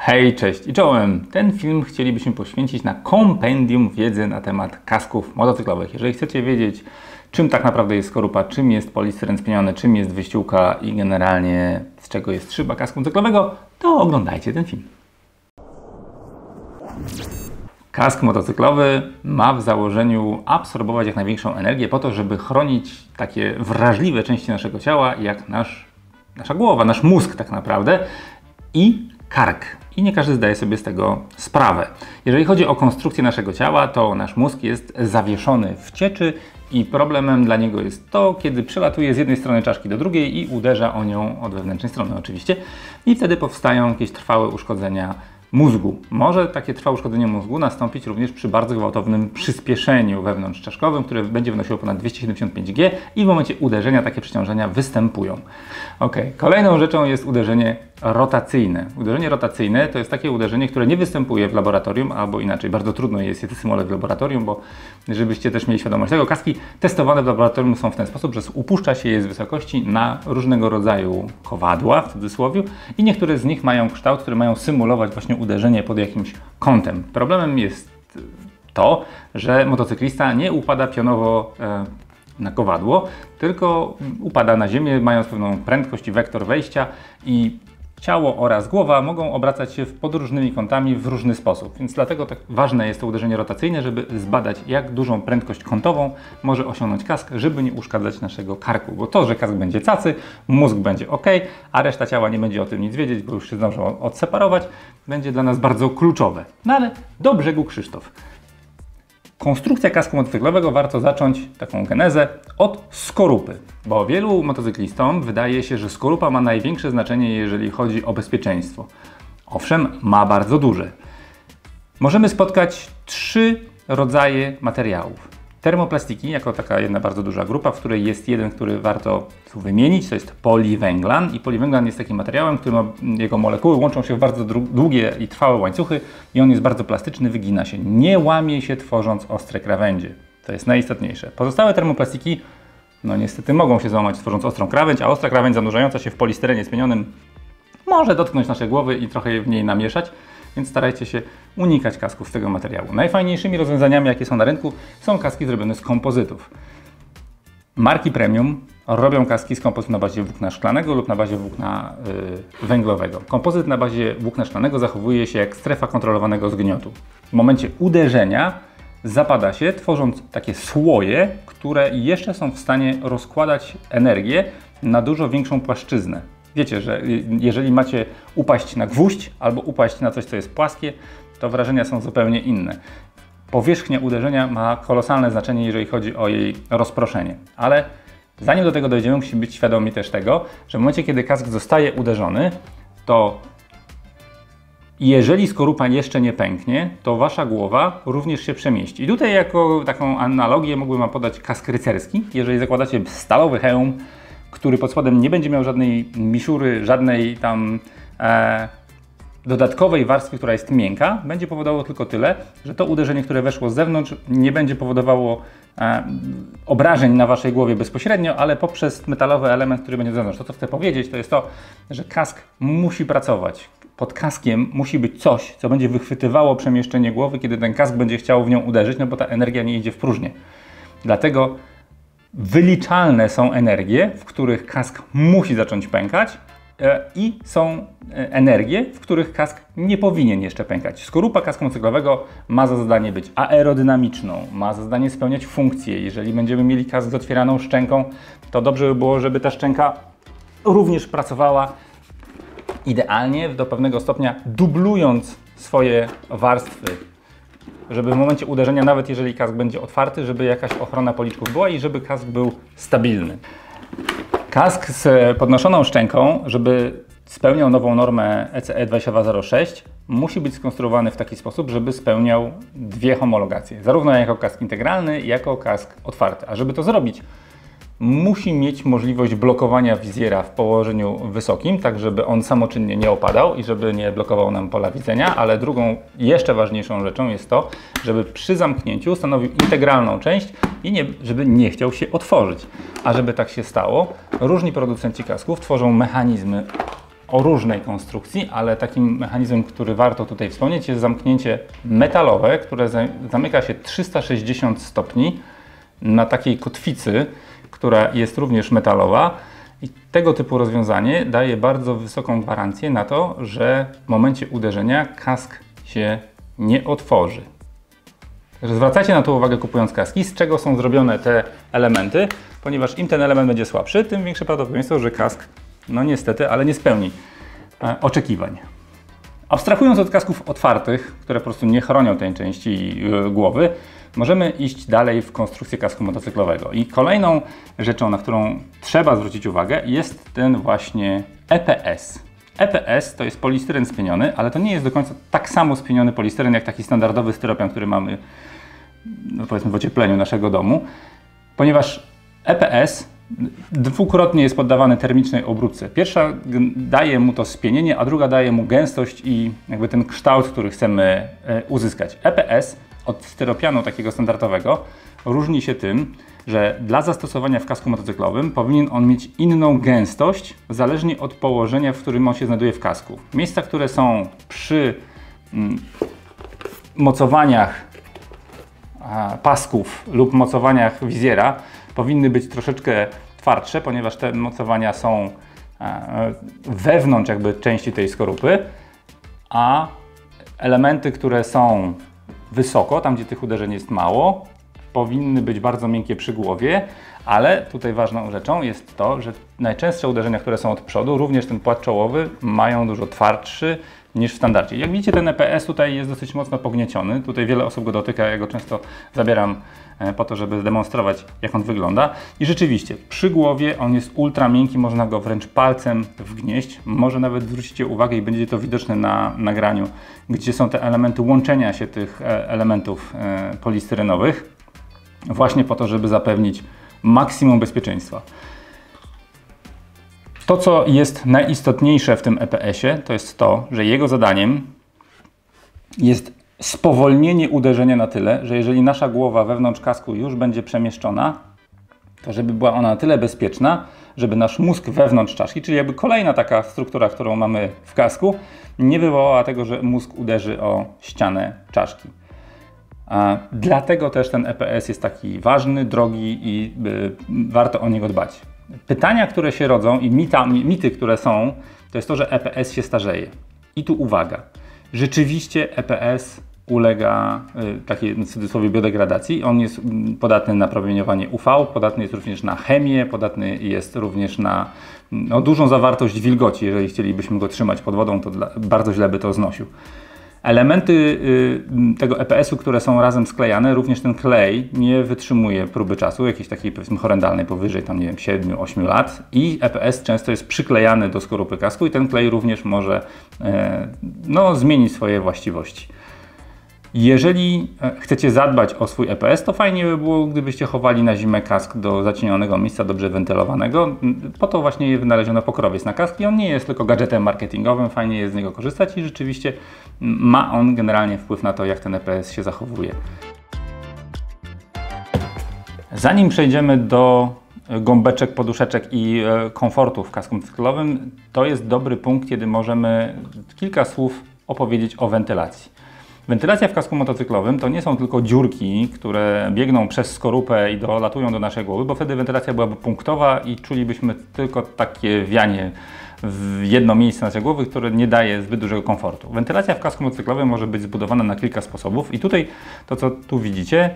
Hej, cześć i czołem! Ten film chcielibyśmy poświęcić na kompendium wiedzy na temat kasków motocyklowych. Jeżeli chcecie wiedzieć, czym tak naprawdę jest skorupa, czym jest polistyren spieniony, czym jest wyściółka i generalnie z czego jest szyba kasku motocyklowego, to oglądajcie ten film. Kask motocyklowy ma w założeniu absorbować jak największą energię po to, żeby chronić takie wrażliwe części naszego ciała, jak nasza głowa, nasz mózg tak naprawdę i kark. I nie każdy zdaje sobie z tego sprawę. Jeżeli chodzi o konstrukcję naszego ciała, to nasz mózg jest zawieszony w cieczy i problemem dla niego jest to, kiedy przelatuje z jednej strony czaszki do drugiej i uderza o nią od wewnętrznej strony oczywiście. I wtedy powstają jakieś trwałe uszkodzenia mózgu. Może takie trwałe uszkodzenie mózgu nastąpić również przy bardzo gwałtownym przyspieszeniu wewnątrzczaszkowym, które będzie wynosiło ponad 275 G i w momencie uderzenia takie przeciążenia występują. Ok, kolejną rzeczą jest uderzenie rotacyjne. Uderzenie rotacyjne to jest takie uderzenie, które nie występuje w laboratorium, albo inaczej, bardzo trudno jest je symulować w laboratorium, bo żebyście też mieli świadomość tego, kaski testowane w laboratorium są w ten sposób, że upuszcza się je z wysokości na różnego rodzaju kowadła, w cudzysłowie, i niektóre z nich mają kształt, które mają symulować właśnie uderzenie pod jakimś kątem. Problemem jest to, że motocyklista nie upada pionowo na kowadło, tylko upada na ziemię, mając pewną prędkość i wektor wejścia, i ciało oraz głowa mogą obracać się pod różnymi kątami w różny sposób. Więc dlatego tak ważne jest to uderzenie rotacyjne, żeby zbadać, jak dużą prędkość kątową może osiągnąć kask, żeby nie uszkadzać naszego karku. Bo to, że kask będzie cacy, mózg będzie ok, a reszta ciała nie będzie o tym nic wiedzieć, bo już się zdążą odseparować, będzie dla nas bardzo kluczowe. No ale do brzegu Krzysztof. Konstrukcja kasku motocyklowego warto zacząć taką genezę od skorupy, bo wielu motocyklistom wydaje się, że skorupa ma największe znaczenie, jeżeli chodzi o bezpieczeństwo. Owszem, ma bardzo duże. Możemy spotkać 3 rodzaje materiałów. Termoplastiki, jako taka jedna bardzo duża grupa, w której jest jeden, który warto tu wymienić, to jest poliwęglan. I poliwęglan jest takim materiałem, który jego molekuły łączą się w bardzo długie i trwałe łańcuchy i on jest bardzo plastyczny, wygina się, nie łamie się, tworząc ostre krawędzie. To jest najistotniejsze. Pozostałe termoplastiki, no niestety mogą się złamać, tworząc ostrą krawędź, a ostra krawędź zanurzająca się w polistyrenie spienionym może dotknąć naszej głowy i trochę w niej namieszać. Więc starajcie się unikać kasków z tego materiału. Najfajniejszymi rozwiązaniami, jakie są na rynku, są kaski zrobione z kompozytów. Marki premium robią kaski z kompozytu na bazie włókna szklanego lub na bazie włókna węglowego. Kompozyt na bazie włókna szklanego zachowuje się jak strefa kontrolowanego zgniotu. W momencie uderzenia zapada się, tworząc takie słoje, które jeszcze są w stanie rozkładać energię na dużo większą płaszczyznę. Wiecie, że jeżeli macie upaść na gwóźdź albo upaść na coś, co jest płaskie, to wrażenia są zupełnie inne. Powierzchnia uderzenia ma kolosalne znaczenie, jeżeli chodzi o jej rozproszenie. Ale zanim do tego dojdziemy, musimy być świadomi też tego, że w momencie, kiedy kask zostaje uderzony, to jeżeli skorupa jeszcze nie pęknie, to wasza głowa również się przemieści. I tutaj jako taką analogię mógłbym wam podać kask rycerski. Jeżeli zakładacie stalowy hełm, który pod spodem nie będzie miał żadnej misury, żadnej tam dodatkowej warstwy, która jest miękka, będzie powodowało tylko tyle, że to uderzenie, które weszło z zewnątrz, nie będzie powodowało obrażeń na waszej głowie bezpośrednio, ale poprzez metalowy element, który będzie z zewnątrz. To, co chcę powiedzieć, to jest to, że kask musi pracować. Pod kaskiem musi być coś, co będzie wychwytywało przemieszczenie głowy, kiedy ten kask będzie chciał w nią uderzyć, no bo ta energia nie idzie w próżnię. Dlatego wyliczalne są energie, w których kask musi zacząć pękać, i są energie, w których kask nie powinien jeszcze pękać. Skorupa kasku motocyklowego ma za zadanie być aerodynamiczną, ma za zadanie spełniać funkcję. Jeżeli będziemy mieli kask z otwieraną szczęką, to dobrze by było, żeby ta szczęka również pracowała idealnie, do pewnego stopnia dublując swoje warstwy, żeby w momencie uderzenia, nawet jeżeli kask będzie otwarty, żeby jakaś ochrona policzków była i żeby kask był stabilny. Kask z podnoszoną szczęką, żeby spełniał nową normę ECE 2206, musi być skonstruowany w taki sposób, żeby spełniał 2 homologacje. Zarówno jako kask integralny, jako kask otwarty. A żeby to zrobić, musi mieć możliwość blokowania wizjera w położeniu wysokim, tak żeby on samoczynnie nie opadał i żeby nie blokował nam pola widzenia, ale drugą, jeszcze ważniejszą rzeczą jest to, żeby przy zamknięciu stanowił integralną część i żeby nie chciał się otworzyć. A żeby tak się stało, różni producenci kasków tworzą mechanizmy o różnej konstrukcji, ale takim mechanizmem, który warto tutaj wspomnieć, jest zamknięcie metalowe, które zamyka się 360 stopni na takiej kotwicy, która jest również metalowa. I tego typu rozwiązanie daje bardzo wysoką gwarancję na to, że w momencie uderzenia kask się nie otworzy. Także zwracajcie na to uwagę, kupując kaski, z czego są zrobione te elementy, ponieważ im ten element będzie słabszy, tym większe prawdopodobieństwo, że kask, no niestety, ale nie spełni oczekiwań. Abstrahując od kasków otwartych, które po prostu nie chronią tej części głowy, możemy iść dalej w konstrukcję kasku motocyklowego. I kolejną rzeczą, na którą trzeba zwrócić uwagę, jest ten właśnie EPS. EPS to jest polistyren spieniony, ale to nie jest do końca tak samo spieniony polistyren jak taki standardowy styropian, który mamy, no powiedzmy, w ociepleniu naszego domu, ponieważ EPS dwukrotnie jest poddawany termicznej obróbce. Pierwsza daje mu to spienienie, a druga daje mu gęstość i jakby ten kształt, który chcemy uzyskać. EPS od styropianu takiego standardowego różni się tym, że dla zastosowania w kasku motocyklowym powinien on mieć inną gęstość, zależnie od położenia, w którym on się znajduje w kasku. Miejsca, które są przy mocowaniach pasków lub mocowaniach wizjera, powinny być troszeczkę twardsze, ponieważ te mocowania są wewnątrz jakby części tej skorupy, a elementy, które są wysoko, tam gdzie tych uderzeń jest mało, powinny być bardzo miękkie przy głowie, ale tutaj ważną rzeczą jest to, że najczęstsze uderzenia, które są od przodu, również ten płat czołowy, mają dużo twardszy niż w standardzie. Jak widzicie, ten EPS tutaj jest dosyć mocno pognieciony. Tutaj wiele osób go dotyka, ja go często zabieram po to, żeby zdemonstrować, jak on wygląda. I rzeczywiście, przy głowie on jest ultra miękki, można go wręcz palcem wgnieść. Może nawet zwrócicie uwagę i będzie to widoczne na nagraniu, gdzie są te elementy łączenia się tych elementów polistyrenowych, właśnie po to, żeby zapewnić maksimum bezpieczeństwa. To, co jest najistotniejsze w tym EPS-ie, to jest to, że jego zadaniem jest spowolnienie uderzenia na tyle, że jeżeli nasza głowa wewnątrz kasku już będzie przemieszczona, to żeby była ona na tyle bezpieczna, żeby nasz mózg wewnątrz czaszki, czyli jakby kolejna taka struktura, którą mamy w kasku, nie wywołała tego, że mózg uderzy o ścianę czaszki. Dlatego też ten EPS jest taki ważny, drogi i warto o niego dbać. Pytania, które się rodzą i mity, które są, to jest to, że EPS się starzeje. I tu uwaga, rzeczywiście EPS ulega takiej, w cudzysłowie, biodegradacji. On jest podatny na promieniowanie UV, podatny jest również na chemię, podatny jest również na dużą zawartość wilgoci. Jeżeli chcielibyśmy go trzymać pod wodą, to bardzo źle by to znosił. Elementy tego EPS-u, które są razem sklejane, również ten klej nie wytrzymuje próby czasu, jakiejś takiej, powiedzmy, horrendalnej, powyżej tam, nie wiem, 7-8 lat, i EPS często jest przyklejany do skorupy kasku i ten klej również może zmienić swoje właściwości. Jeżeli chcecie zadbać o swój EPS, to fajnie by było, gdybyście chowali na zimę kask do zacienionego miejsca, dobrze wentylowanego. Po to właśnie wynaleziono pokrowiec na kask i on nie jest tylko gadżetem marketingowym, fajnie jest z niego korzystać i rzeczywiście ma on generalnie wpływ na to, jak ten EPS się zachowuje. Zanim przejdziemy do gąbeczek, poduszeczek i komfortu w kasku motocyklowym, to jest dobry punkt, kiedy możemy kilka słów opowiedzieć o wentylacji. Wentylacja w kasku motocyklowym to nie są tylko dziurki, które biegną przez skorupę i dolatują do naszej głowy, bo wtedy wentylacja byłaby punktowa i czulibyśmy tylko takie wianie w jedno miejsce naszej głowy, które nie daje zbyt dużego komfortu. Wentylacja w kasku motocyklowym może być zbudowana na kilka sposobów i tutaj to, co tu widzicie,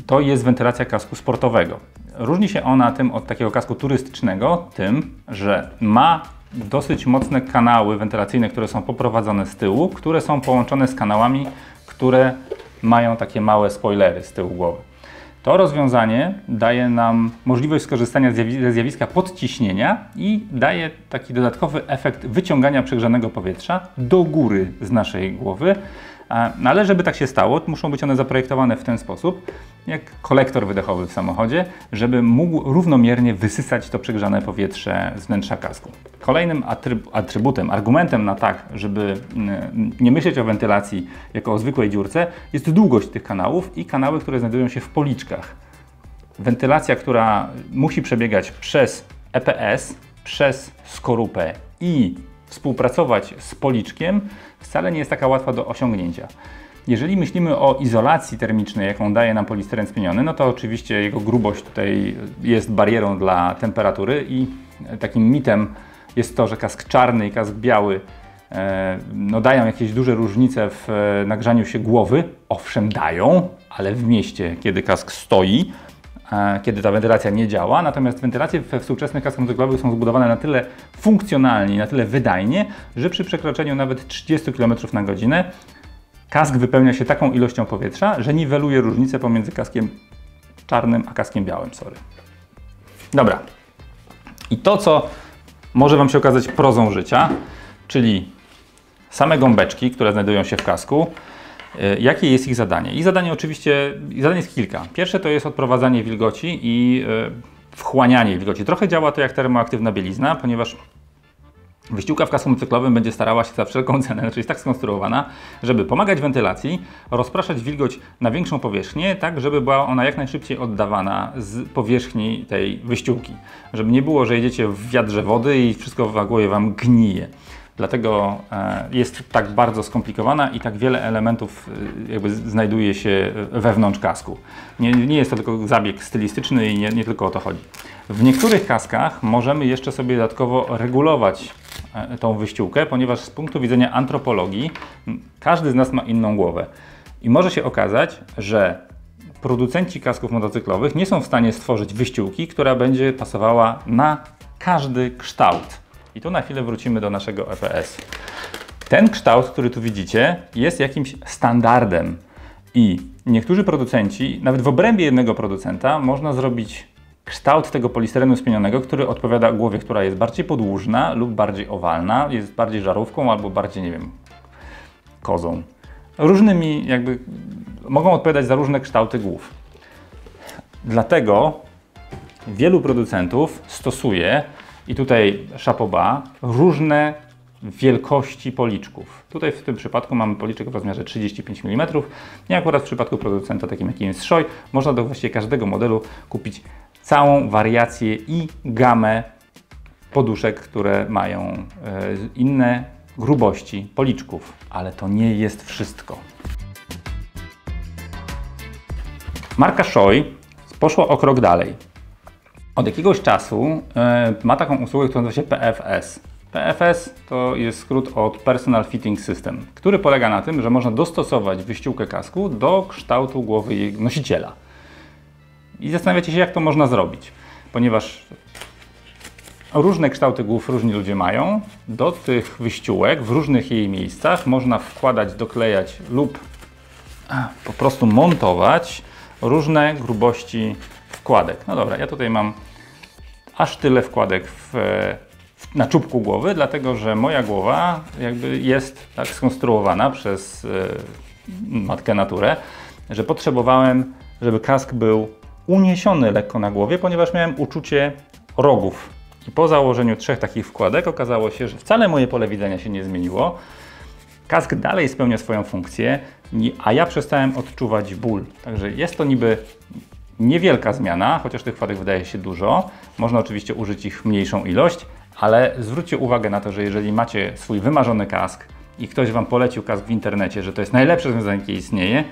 to jest wentylacja kasku sportowego. Różni się ona tym od takiego kasku turystycznego tym, że ma dosyć mocne kanały wentylacyjne, które są poprowadzone z tyłu, które są połączone z kanałami, które mają takie małe spoilery z tyłu głowy. To rozwiązanie daje nam możliwość skorzystania ze zjawiska podciśnienia i daje taki dodatkowy efekt wyciągania przegrzanego powietrza do góry z naszej głowy. Ale żeby tak się stało, muszą być one zaprojektowane w ten sposób, jak kolektor wydechowy w samochodzie, żeby mógł równomiernie wysysać to przegrzane powietrze z wnętrza kasku. Kolejnym atrybutem, argumentem na tak, żeby nie myśleć o wentylacji jako o zwykłej dziurce, jest długość tych kanałów i kanały, które znajdują się w policzkach. Wentylacja, która musi przebiegać przez EPS, przez skorupę i współpracować z policzkiem, wcale nie jest taka łatwa do osiągnięcia. Jeżeli myślimy o izolacji termicznej, jaką daje nam polistyren spieniony, no to oczywiście jego grubość tutaj jest barierą dla temperatury i takim mitem jest to, że kask czarny i kask biały no dają jakieś duże różnice w nagrzaniu się głowy. Owszem, dają, ale w mieście, kiedy kask stoi, kiedy ta wentylacja nie działa. Natomiast wentylacje we współczesnych kaskach motocyklowych są zbudowane na tyle funkcjonalnie, na tyle wydajnie, że przy przekroczeniu nawet 30 km na godzinę kask wypełnia się taką ilością powietrza, że niweluje różnicę pomiędzy kaskiem czarnym a kaskiem białym. Dobra. I to, co może Wam się okazać prozą życia, czyli same gąbeczki, które znajdują się w kasku, jakie jest ich zadanie? Ich zadanie oczywiście, zadań jest kilka. Pierwsze to jest odprowadzanie wilgoci i wchłanianie wilgoci. Trochę działa to jak termoaktywna bielizna, ponieważ wyściółka w kasku motocyklowym będzie starała się za wszelką cenę, znaczy jest tak skonstruowana, żeby pomagać wentylacji, rozpraszać wilgoć na większą powierzchnię, tak żeby była ona jak najszybciej oddawana z powierzchni tej wyściółki. Żeby nie było, że jedziecie w wiadrze wody i wszystko w głowie Wam gnije. Dlatego jest tak bardzo skomplikowana i tak wiele elementów jakby znajduje się wewnątrz kasku. Nie jest to tylko zabieg stylistyczny i nie tylko o to chodzi. W niektórych kaskach możemy jeszcze sobie dodatkowo regulować tą wyściółkę, ponieważ z punktu widzenia antropologii każdy z nas ma inną głowę. I może się okazać, że producenci kasków motocyklowych nie są w stanie stworzyć wyściółki, która będzie pasowała na każdy kształt. I tu na chwilę wrócimy do naszego EPS. Ten kształt, który tu widzicie, jest jakimś standardem i niektórzy producenci, nawet w obrębie jednego producenta, można zrobić kształt tego polistyrenu spienionego, który odpowiada głowie, która jest bardziej podłużna lub bardziej owalna, jest bardziej żarówką albo bardziej, nie wiem, kozą. Różnymi jakby mogą odpowiadać za różne kształty głów. Dlatego wielu producentów stosuje, i tutaj chapeau bas, różne wielkości policzków. Tutaj w tym przypadku mamy policzek w rozmiarze 35 mm i akurat w przypadku producenta takim jakim jest Shoei można do właściwie każdego modelu kupić całą wariację i gamę poduszek, które mają inne grubości policzków. Ale to nie jest wszystko. Marka Shoei poszła o krok dalej. Od jakiegoś czasu ma taką usługę, która nazywa się PFS. PFS to jest skrót od Personal Fitting System, który polega na tym, że można dostosować wyściółkę kasku do kształtu głowy jej nosiciela. I zastanawiacie się, jak to można zrobić, ponieważ różne kształty głów różni ludzie mają. Do tych wyściółek w różnych jej miejscach można wkładać, doklejać lub po prostu montować różne grubości wkładek. No dobra, ja tutaj mam aż tyle wkładek na czubku głowy, dlatego że moja głowa jakby jest tak skonstruowana przez matkę naturę, że potrzebowałem, żeby kask był uniesiony lekko na głowie, ponieważ miałem uczucie rogów. I po założeniu 3 takich wkładek okazało się, że wcale moje pole widzenia się nie zmieniło. Kask dalej spełnia swoją funkcję, a ja przestałem odczuwać ból. Także jest to niby niewielka zmiana, chociaż tych wkładek wydaje się dużo. Można oczywiście użyć ich mniejszą ilość, ale zwróćcie uwagę na to, że jeżeli macie swój wymarzony kask i ktoś Wam polecił kask w internecie, że to jest najlepsze rozwiązanie, jakie istnieje,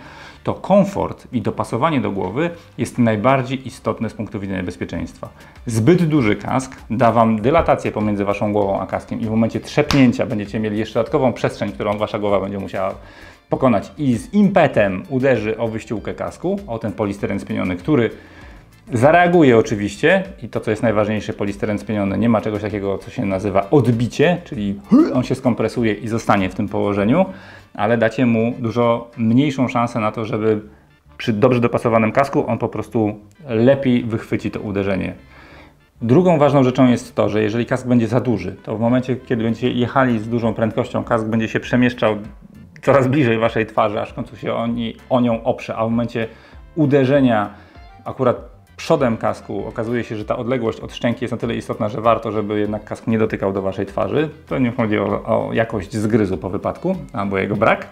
to komfort i dopasowanie do głowy jest najbardziej istotne z punktu widzenia bezpieczeństwa. Zbyt duży kask da Wam dylatację pomiędzy Waszą głową a kaskiem i w momencie trzepnięcia będziecie mieli jeszcze dodatkową przestrzeń, którą Wasza głowa będzie musiała pokonać i z impetem uderzy o wyściółkę kasku, o ten polistyren spieniony, który zareaguje oczywiście i to, co jest najważniejsze, polistyren spieniony nie ma czegoś takiego, co się nazywa odbicie, czyli on się skompresuje i zostanie w tym położeniu, ale dacie mu dużo mniejszą szansę na to, żeby przy dobrze dopasowanym kasku on po prostu lepiej wychwyci to uderzenie. Drugą ważną rzeczą jest to, że jeżeli kask będzie za duży, to w momencie, kiedy będziecie jechali z dużą prędkością, kask będzie się przemieszczał coraz bliżej Waszej twarzy, aż w końcu się o nią oprze, a w momencie uderzenia akurat przodem kasku okazuje się, że ta odległość od szczęki jest na tyle istotna, że warto, żeby jednak kask nie dotykał do Waszej twarzy. To nie chodzi o jakość zgryzu po wypadku, albo jego brak.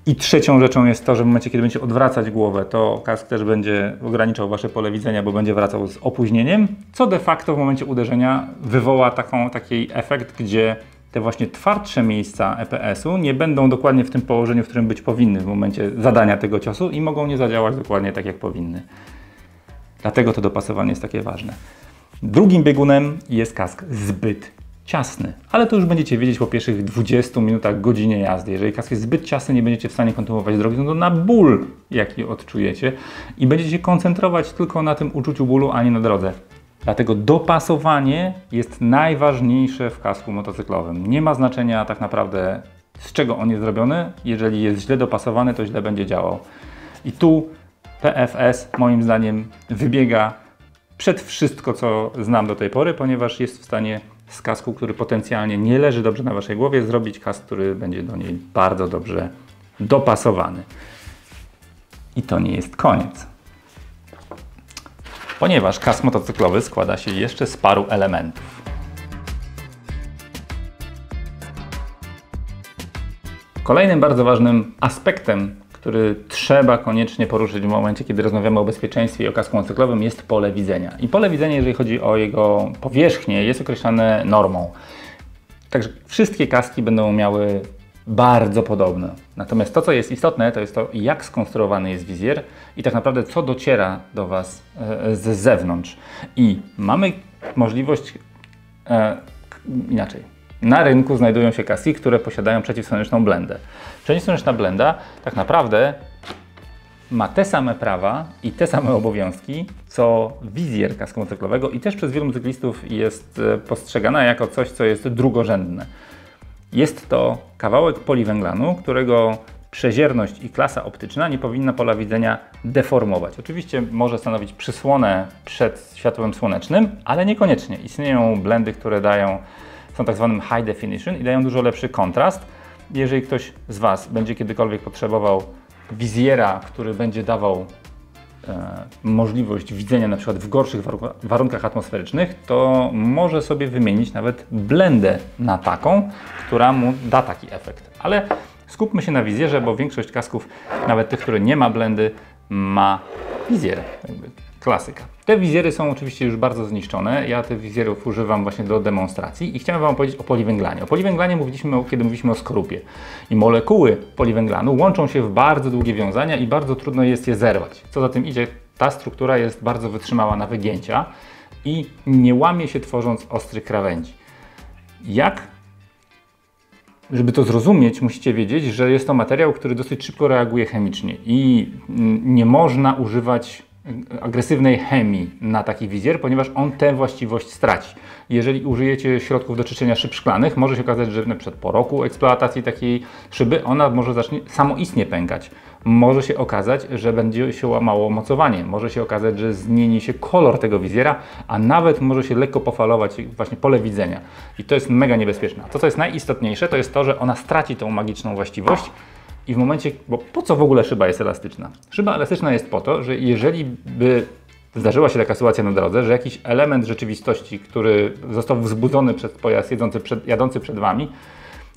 I trzecią rzeczą jest to, że w momencie, kiedy będziecie odwracać głowę, to kask też będzie ograniczał Wasze pole widzenia, bo będzie wracał z opóźnieniem, co de facto w momencie uderzenia wywoła taki efekt, gdzie te właśnie twardsze miejsca EPS-u nie będą dokładnie w tym położeniu, w którym być powinny w momencie zadania tego ciosu i mogą nie zadziałać dokładnie tak, jak powinny. Dlatego to dopasowanie jest takie ważne. Drugim biegunem jest kask zbyt ciasny, ale to już będziecie wiedzieć po pierwszych 20 minutach, godzinie jazdy. Jeżeli kask jest zbyt ciasny, nie będziecie w stanie kontynuować drogi, no to na ból, jaki odczujecie i będziecie się koncentrować tylko na tym uczuciu bólu, a nie na drodze. Dlatego dopasowanie jest najważniejsze w kasku motocyklowym. Nie ma znaczenia tak naprawdę, z czego on jest zrobiony. Jeżeli jest źle dopasowany, to źle będzie działał. I tu PFS moim zdaniem wybiega przed wszystko, co znam do tej pory, ponieważ jest w stanie z kasku, który potencjalnie nie leży dobrze na waszej głowie, zrobić kask, który będzie do niej bardzo dobrze dopasowany. I to nie jest koniec. Ponieważ kask motocyklowy składa się jeszcze z paru elementów. Kolejnym bardzo ważnym aspektem, który trzeba koniecznie poruszyć w momencie, kiedy rozmawiamy o bezpieczeństwie i o kasku motocyklowym, jest pole widzenia. I pole widzenia, jeżeli chodzi o jego powierzchnię, jest określane normą. Także wszystkie kaski będą miały bardzo podobne. Natomiast to, co jest istotne, to jest to, jak skonstruowany jest wizjer i tak naprawdę co dociera do Was z zewnątrz. I mamy możliwość inaczej. Na rynku znajdują się kaski, które posiadają przeciwsłoneczną blendę. Przeciwsłoneczna blenda tak naprawdę ma te same prawa i te same obowiązki, co wizjer kasku motocyklowego i też przez wielu motocyklistów jest postrzegana jako coś, co jest drugorzędne. Jest to kawałek poliwęglanu, którego przezierność i klasa optyczna nie powinna pola widzenia deformować. Oczywiście może stanowić przysłonę przed światłem słonecznym, ale niekoniecznie. Istnieją blendy, które są tak zwanym high definition i dają dużo lepszy kontrast. Jeżeli ktoś z Was będzie kiedykolwiek potrzebował wizjera, który będzie dawał możliwość widzenia na przykład w gorszych warunkach atmosferycznych, to może sobie wymienić nawet blendę na taką, która mu da taki efekt. Ale skupmy się na wizjerze, bo większość kasków, nawet tych, które nie ma blendy, ma wizjer. Klasyka. Te wizjery są oczywiście już bardzo zniszczone. Ja tych wizjerów używam właśnie do demonstracji i chciałem Wam powiedzieć o poliwęglanie. O poliwęglanie mówiliśmy, kiedy mówiliśmy o skorupie. I molekuły poliwęglanu łączą się w bardzo długie wiązania i bardzo trudno jest je zerwać. Co za tym idzie, ta struktura jest bardzo wytrzymała na wygięcia i nie łamie się, tworząc ostrych krawędzi. Żeby to zrozumieć, musicie wiedzieć, że jest to materiał, który dosyć szybko reaguje chemicznie i nie można używać agresywnej chemii na taki wizjer, ponieważ on tę właściwość straci. Jeżeli użyjecie środków do czyszczenia szyb szklanych, może się okazać, że na przykład po roku eksploatacji takiej szyby ona może zacznie samoistnie pękać. Może się okazać, że będzie się łamało mocowanie. Może się okazać, że zmieni się kolor tego wizjera, a nawet może się lekko pofalować właśnie pole widzenia. I to jest mega niebezpieczne. To, co jest najistotniejsze, to jest to, że ona straci tą magiczną właściwość. I w momencie, bo po co w ogóle szyba jest elastyczna? Szyba elastyczna jest po to, że jeżeli by zdarzyła się taka sytuacja na drodze, że jakiś element rzeczywistości, który został wzbudzony przez pojazd jadący przed Wami,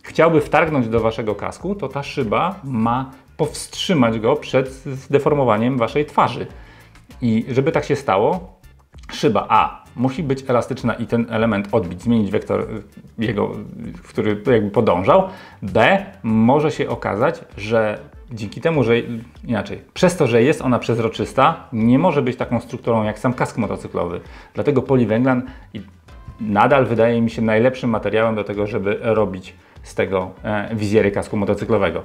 chciałby wtargnąć do Waszego kasku, to ta szyba ma powstrzymać go przed zdeformowaniem Waszej twarzy. I żeby tak się stało, szyba A musi być elastyczna i ten element odbić, zmienić wektor jego, w który jakby podążał. B może się okazać, że dzięki temu, że przez to, że jest ona przezroczysta, nie może być taką strukturą jak sam kask motocyklowy. Dlatego poliwęglan nadal wydaje mi się najlepszym materiałem do tego, żeby robić z tego wizjery kasku motocyklowego.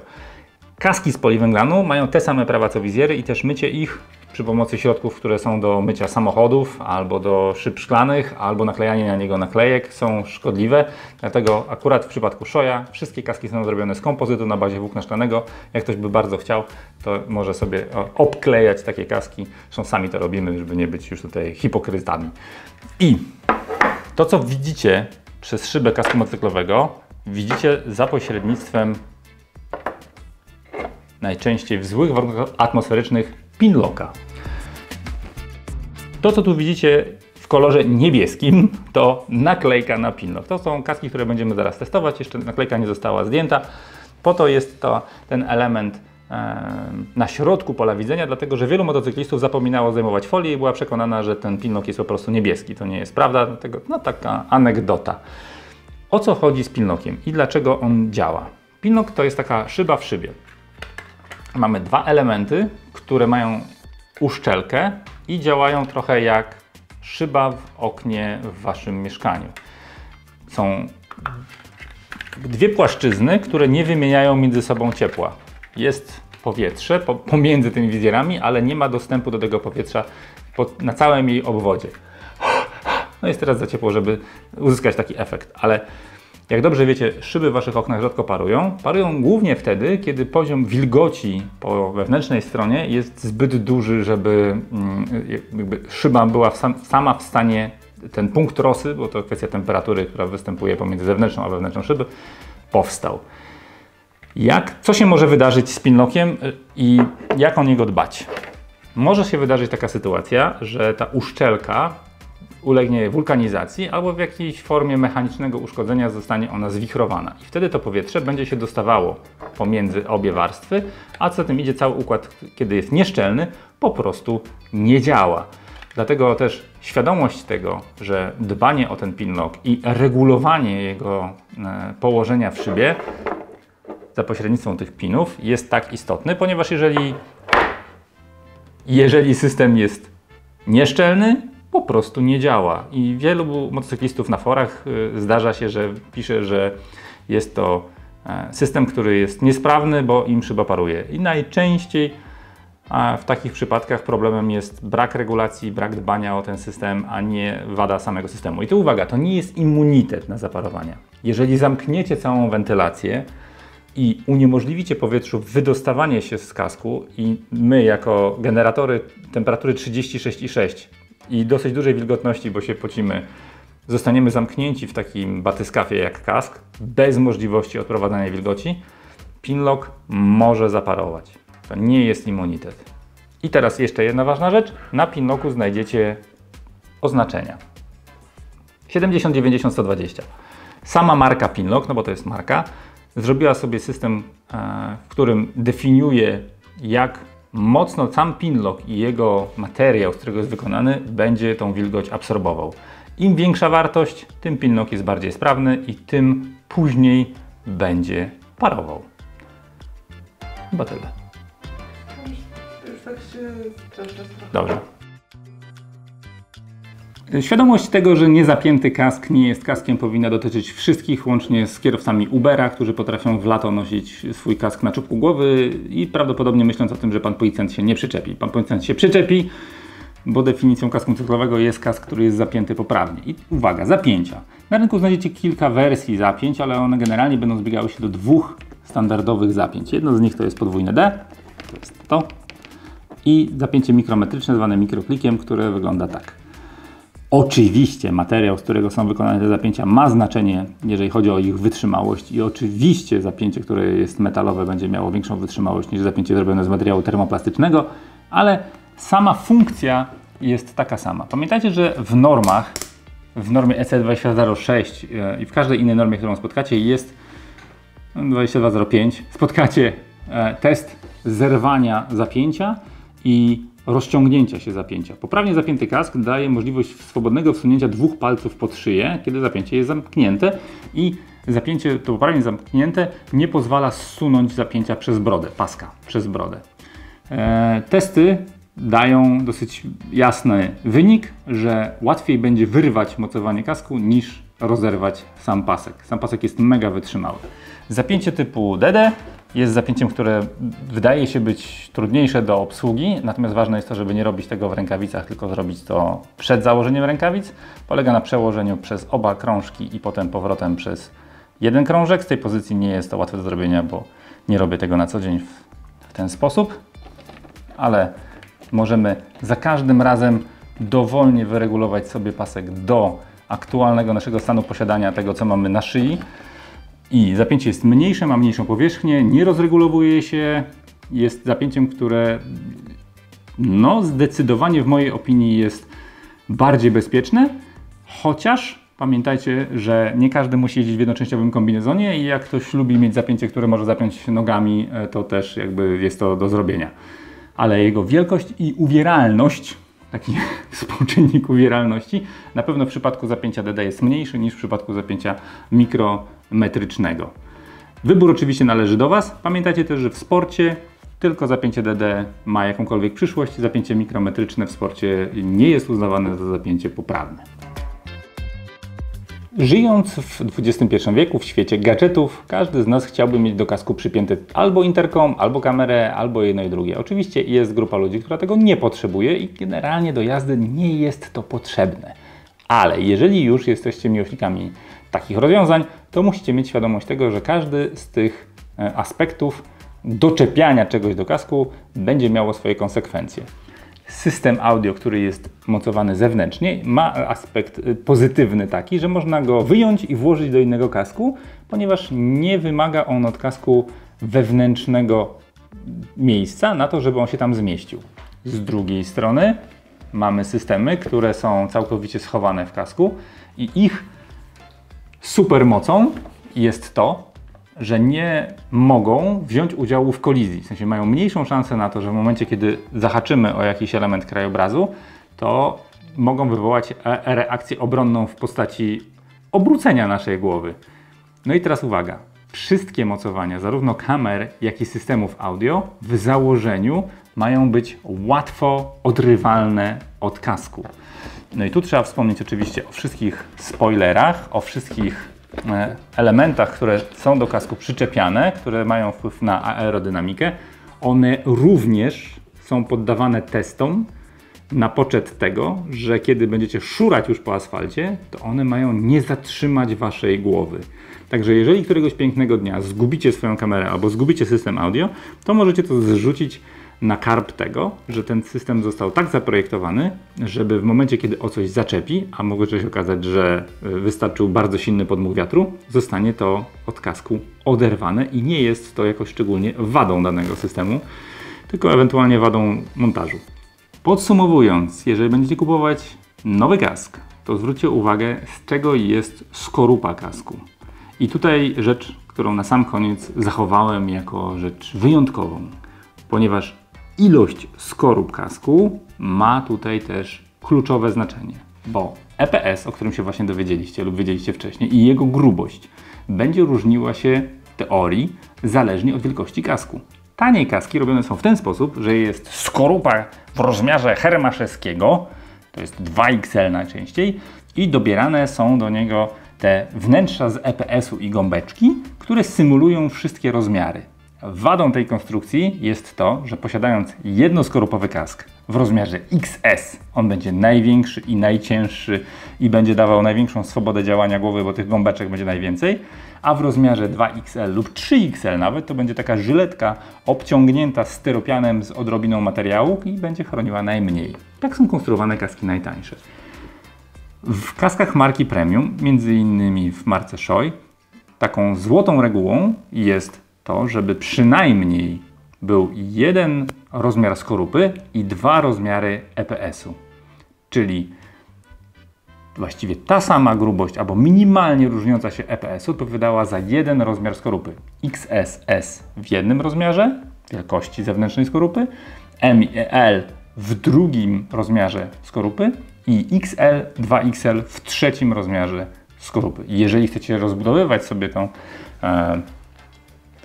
Kaski z poliwęglanu mają te same prawa co wizjery i też mycie ich przy pomocy środków, które są do mycia samochodów, albo do szyb szklanych, albo naklejanie na niego naklejek są szkodliwe. Dlatego akurat w przypadku Shoya wszystkie kaski są zrobione z kompozytu na bazie włókna szklanego. Jak ktoś by bardzo chciał, to może sobie obklejać takie kaski. Zresztą sami to robimy, żeby nie być już tutaj hipokrytami. I to, co widzicie przez szybę kasku motocyklowego, widzicie za pośrednictwem najczęściej w złych warunkach atmosferycznych pinlocka. To, co tu widzicie w kolorze niebieskim, to naklejka na pinlock. To są kaski, które będziemy zaraz testować. Jeszcze naklejka nie została zdjęta. Po to jest ten element na środku pola widzenia, dlatego że wielu motocyklistów zapominało zdejmować folię i była przekonana, że ten pinlock jest po prostu niebieski. To nie jest prawda, dlatego taka anegdota. O co chodzi z Pinlockiem i dlaczego on działa? Pinlock to jest taka szyba w szybie. Mamy dwa elementy, które mają uszczelkę i działają trochę jak szyba w oknie w waszym mieszkaniu. Są dwie płaszczyzny, które nie wymieniają między sobą ciepła. Jest powietrze pomiędzy tymi wizjerami, ale nie ma dostępu do tego powietrza na całym jej obwodzie. No jest teraz za ciepło, żeby uzyskać taki efekt, ale jak dobrze wiecie, szyby w waszych oknach rzadko parują. Parują głównie wtedy, kiedy poziom wilgoci po wewnętrznej stronie jest zbyt duży, żeby jakby szyba była sama w stanie, ten punkt rosy, bo to kwestia temperatury, która występuje pomiędzy zewnętrzną a wewnętrzną szyby, powstał. Co się może wydarzyć z Pinlockiem i jak o niego dbać? Może się wydarzyć taka sytuacja, że ta uszczelka ulegnie wulkanizacji albo w jakiejś formie mechanicznego uszkodzenia zostanie ona zwichrowana. I wtedy to powietrze będzie się dostawało pomiędzy obie warstwy, a co za tym idzie, cały układ, kiedy jest nieszczelny, po prostu nie działa. Dlatego też świadomość tego, że dbanie o ten Pinlock i regulowanie jego położenia w szybie za pośrednictwem tych pinów jest tak istotny, ponieważ jeżeli system jest nieszczelny, po prostu nie działa. I wielu motocyklistów na forach zdarza się, że pisze, że jest to system, który jest niesprawny, bo im szyba paruje. I najczęściej w takich przypadkach problemem jest brak regulacji, brak dbania o ten system, a nie wada samego systemu. I tu uwaga, to nie jest immunitet na zaparowania. Jeżeli zamkniecie całą wentylację i uniemożliwicie powietrzu wydostawanie się z kasku i my jako generatory temperatury 36,6 i dosyć dużej wilgotności, bo się pocimy, zostaniemy zamknięci w takim batyskafie jak kask, bez możliwości odprowadzania wilgoci, Pinlock może zaparować. To nie jest immunitet. I teraz jeszcze jedna ważna rzecz. Na Pinlocku znajdziecie oznaczenia. 70, 90, 120. Sama marka Pinlock, no bo to jest marka, zrobiła sobie system, w którym definiuje, jak mocno sam Pinlock i jego materiał, z którego jest wykonany, będzie tą wilgoć absorbował. Im większa wartość, tym Pinlock jest bardziej sprawny i tym później będzie parował. Chyba tyle. Już tak się troszkę. Dobrze. Świadomość tego, że niezapięty kask nie jest kaskiem, powinna dotyczyć wszystkich, łącznie z kierowcami Ubera, którzy potrafią w lato nosić swój kask na czubku głowy i prawdopodobnie myśląc o tym, że pan policjant się nie przyczepi. Pan policjant się przyczepi, bo definicją kasku motocyklowego jest kask, który jest zapięty poprawnie. I uwaga, zapięcia. Na rynku znajdziecie kilka wersji zapięć, ale one generalnie będą zbiegały się do dwóch standardowych zapięć. Jedno z nich to jest podwójne D, to jest to, i zapięcie mikrometryczne zwane mikroklikiem, które wygląda tak. Oczywiście materiał, z którego są wykonane te zapięcia, ma znaczenie, jeżeli chodzi o ich wytrzymałość i oczywiście zapięcie, które jest metalowe, będzie miało większą wytrzymałość niż zapięcie zrobione z materiału termoplastycznego, ale sama funkcja jest taka sama. Pamiętajcie, że w normie EC 2206 i w każdej innej normie, którą spotkacie, jest 2205, spotkacie test zerwania zapięcia i rozciągnięcia się zapięcia. Poprawnie zapięty kask daje możliwość swobodnego wsunięcia dwóch palców pod szyję, kiedy zapięcie jest zamknięte i zapięcie to poprawnie zamknięte nie pozwala zsunąć zapięcia przez brodę, paska przez brodę. Testy dają dosyć jasny wynik, że łatwiej będzie wyrwać mocowanie kasku niż rozerwać sam pasek. Sam pasek jest mega wytrzymały. Zapięcie typu DD jest zapięciem, które wydaje się być trudniejsze do obsługi, natomiast ważne jest to, żeby nie robić tego w rękawicach, tylko zrobić to przed założeniem rękawic. Polega na przełożeniu przez oba krążki i potem powrotem przez jeden krążek. Z tej pozycji nie jest to łatwe do zrobienia, bo nie robię tego na co dzień w ten sposób, ale możemy za każdym razem dowolnie wyregulować sobie pasek do aktualnego naszego stanu posiadania tego, co mamy na szyi. I zapięcie jest mniejsze, ma mniejszą powierzchnię, nie rozregulowuje się, jest zapięciem, które no zdecydowanie w mojej opinii jest bardziej bezpieczne, chociaż pamiętajcie, że nie każdy musi jeździć w jednoczęściowym kombinezonie i jak ktoś lubi mieć zapięcie, które może zapiąć nogami, to też jakby jest to do zrobienia. Ale jego wielkość i uwieralność taki współczynnik uwieralności. Na pewno w przypadku zapięcia DD jest mniejszy niż w przypadku zapięcia mikrometrycznego. Wybór oczywiście należy do Was. Pamiętajcie też, że w sporcie tylko zapięcie DD ma jakąkolwiek przyszłość. Zapięcie mikrometryczne w sporcie nie jest uznawane za zapięcie poprawne. Żyjąc w XXI wieku, w świecie gadżetów, każdy z nas chciałby mieć do kasku przypięty albo interkom, albo kamerę, albo jedno i drugie. Oczywiście jest grupa ludzi, która tego nie potrzebuje i generalnie do jazdy nie jest to potrzebne. Ale jeżeli już jesteście miłośnikami takich rozwiązań, to musicie mieć świadomość tego, że każdy z tych aspektów doczepiania czegoś do kasku będzie miało swoje konsekwencje. System audio, który jest mocowany zewnętrznie, ma aspekt pozytywny taki, że można go wyjąć i włożyć do innego kasku, ponieważ nie wymaga on od kasku wewnętrznego miejsca na to, żeby on się tam zmieścił. Z drugiej strony mamy systemy, które są całkowicie schowane w kasku i ich supermocą jest to, że nie mogą wziąć udziału w kolizji. W sensie mają mniejszą szansę na to, że w momencie, kiedy zahaczymy o jakiś element krajobrazu, to mogą wywołać reakcję obronną w postaci obrócenia naszej głowy. No i teraz uwaga. Wszystkie mocowania, zarówno kamer, jak i systemów audio, w założeniu mają być łatwo odrywalne od kasku. No i tu trzeba wspomnieć oczywiście o wszystkich spoilerach, o wszystkich elementach, które są do kasku przyczepiane, które mają wpływ na aerodynamikę. One również są poddawane testom na poczet tego, że kiedy będziecie szurać już po asfalcie, to one mają nie zatrzymać waszej głowy. Także jeżeli któregoś pięknego dnia zgubicie swoją kamerę albo zgubicie system audio, to możecie to zrzucić na karb tego, że ten system został tak zaprojektowany, żeby w momencie, kiedy o coś zaczepi, a może się okazać, że wystarczył bardzo silny podmuch wiatru, zostanie to od kasku oderwane i nie jest to jakoś szczególnie wadą danego systemu, tylko ewentualnie wadą montażu. Podsumowując, jeżeli będziecie kupować nowy kask, to zwróćcie uwagę, z czego jest skorupa kasku. I tutaj rzecz, którą na sam koniec zachowałem jako rzecz wyjątkową, ponieważ ilość skorup kasku ma tutaj też kluczowe znaczenie, bo EPS, o którym się właśnie dowiedzieliście lub wiedzieliście wcześniej, i jego grubość będzie różniła się w teorii zależnie od wielkości kasku. Taniej kaski robione są w ten sposób, że jest skorupa w rozmiarze hermaszewskiego, to jest 2XL najczęściej, i dobierane są do niego te wnętrza z EPS-u i gąbeczki, które symulują wszystkie rozmiary. Wadą tej konstrukcji jest to, że posiadając jednoskorupowy kask w rozmiarze XS, on będzie największy i najcięższy i będzie dawał największą swobodę działania głowy, bo tych gąbeczek będzie najwięcej, a w rozmiarze 2XL lub 3XL nawet to będzie taka żyletka obciągnięta styropianem z odrobiną materiału i będzie chroniła najmniej. Tak są konstruowane kaski najtańsze. W kaskach marki premium, między innymi w marce Shoei, taką złotą regułą jest to, żeby przynajmniej był jeden rozmiar skorupy i 2 rozmiary EPS-u. Czyli właściwie ta sama grubość albo minimalnie różniąca się EPS-u odpowiadała za jeden rozmiar skorupy. XSS w jednym rozmiarze wielkości zewnętrznej skorupy, ML w drugim rozmiarze skorupy i XL, 2XL w trzecim rozmiarze skorupy. Jeżeli chcecie rozbudowywać sobie tą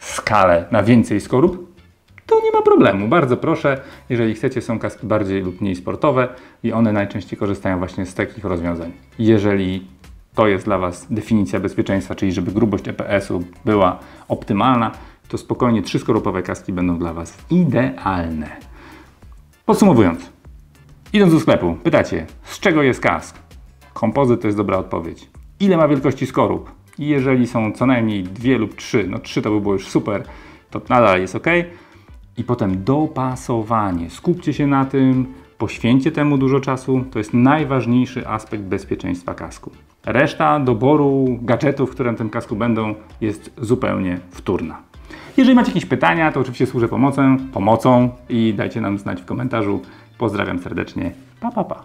skalę na więcej skorup, to nie ma problemu. Bardzo proszę, jeżeli chcecie, są kaski bardziej lub mniej sportowe i one najczęściej korzystają właśnie z takich rozwiązań. Jeżeli to jest dla Was definicja bezpieczeństwa, czyli żeby grubość EPS-u była optymalna, to spokojnie 3-skorupowe kaski będą dla Was idealne. Podsumowując, idąc do sklepu, pytacie, z czego jest kask? Kompozyt to jest dobra odpowiedź. Ile ma wielkości skorup? I jeżeli są co najmniej 2 lub 3, no 3 to by było już super, to nadal jest ok. I potem dopasowanie. Skupcie się na tym, poświęćcie temu dużo czasu. To jest najważniejszy aspekt bezpieczeństwa kasku. Reszta doboru gadżetów, które na tym kasku będą, jest zupełnie wtórna. Jeżeli macie jakieś pytania, to oczywiście służę pomocą i dajcie nam znać w komentarzu. Pozdrawiam serdecznie. Pa, pa, pa.